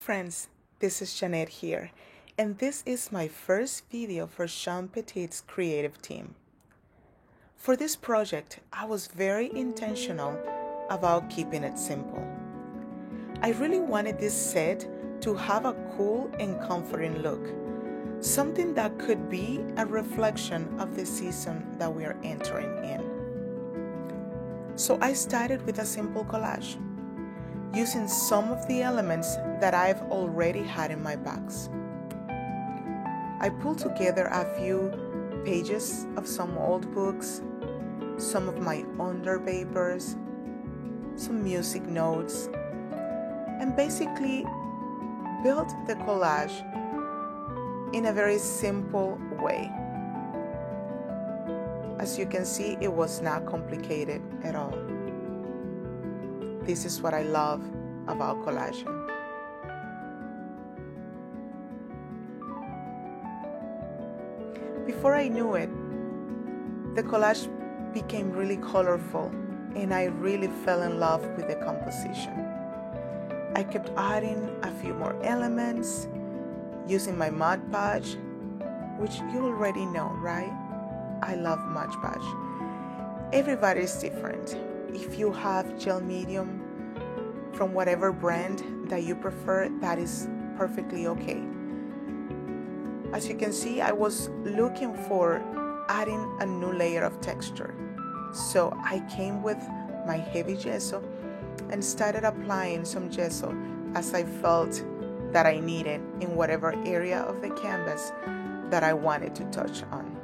Friends, this is Jeanette here, and this is my first video for Sean Petit's creative team. For this project, I was very intentional about keeping it simple. I really wanted this set to have a cool and comforting look, something that could be a reflection of the season that we are entering in. So I started with a simple collage, using some of the elements that I've already had in my box. I pulled together a few pages of some old books, some of my underpapers, some music notes, and basically built the collage in a very simple way. As you can see, it was not complicated at all. This is what I love about collaging. Before I knew it, the collage became really colorful and I really fell in love with the composition. I kept adding a few more elements using my Mod Podge, which you already know, right? I love Mod Podge. Everybody is different. If you have gel medium from whatever brand that you prefer, that is perfectly okay. As you can see, I was looking for adding a new layer of texture. So I came with my heavy gesso and started applying some gesso as I felt that I needed in whatever area of the canvas that I wanted to touch on.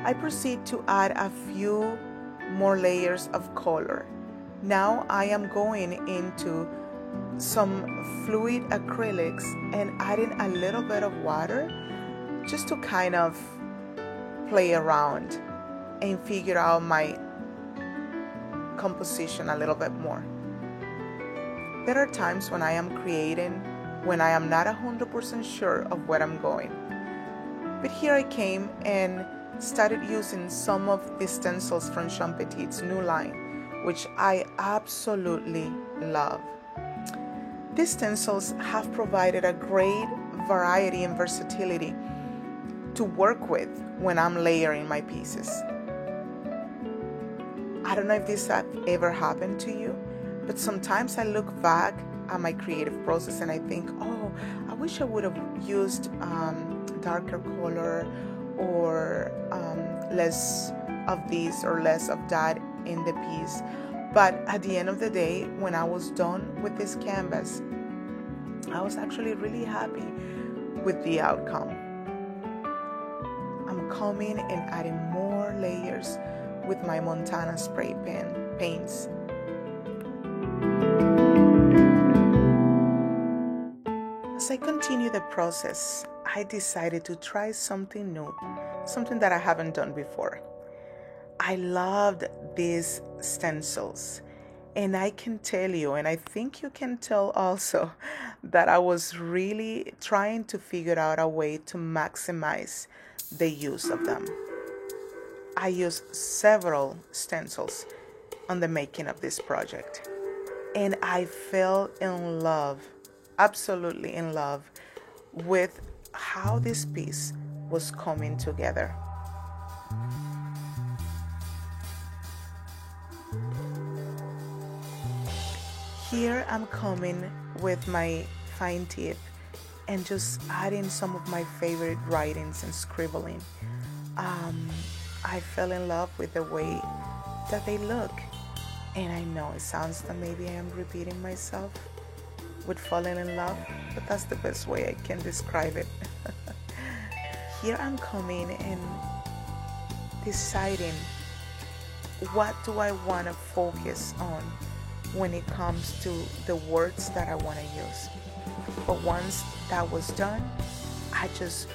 I proceed to add a few more layers of color. Now I am going into some fluid acrylics and adding a little bit of water just to kind of play around and figure out my composition a little bit more. There are times when I am creating when I am not 100% sure of where I'm going. But here I came and started using some of the stencils from Sean Petit's new line, which I absolutely love. These stencils have provided a great variety and versatility to work with when I'm layering my pieces. I don't know if this has ever happened to you, but sometimes I look back at my creative process and I think, oh, I wish I would have used darker color or less of this or less of that in the piece. But at the end of the day, when I was done with this canvas, I was actually really happy with the outcome. I'm coming and adding more layers with my Montana spray paints. As I continue the process, I decided to try something new, something that I haven't done before. I loved these stencils, and I can tell you, and I think you can tell also, that I was really trying to figure out a way to maximize the use of them. I used several stencils on the making of this project, and I fell in love, absolutely in love, with how this piece was coming together. Here I'm coming with my fine tip and just adding some of my favorite writings and scribbling. I fell in love with the way that they look, and I know it sounds that maybe I am repeating myself with falling in love, but that's the best way I can describe it. Here I'm coming and deciding what do I want to focus on when it comes to the words that I want to use. But once that was done, I just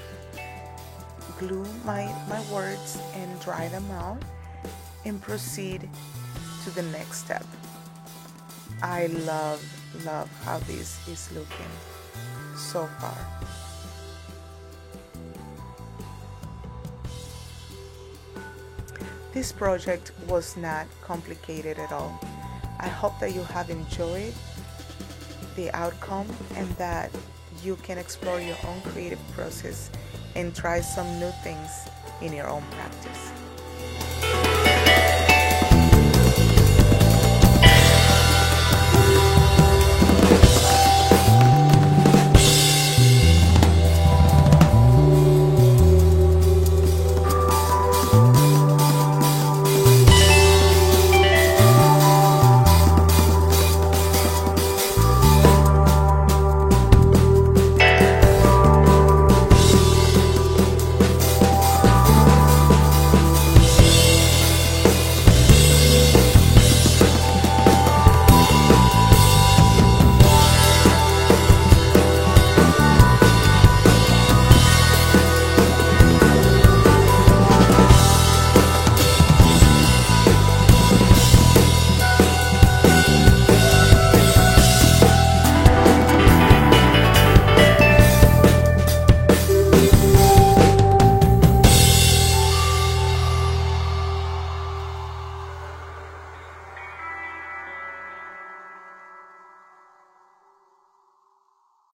glue my words and dry them out and proceed to the next step. I love how this is looking so far. This project was not complicated at all. I hope that you have enjoyed the outcome and that you can explore your own creative process and try some new things in your own practice.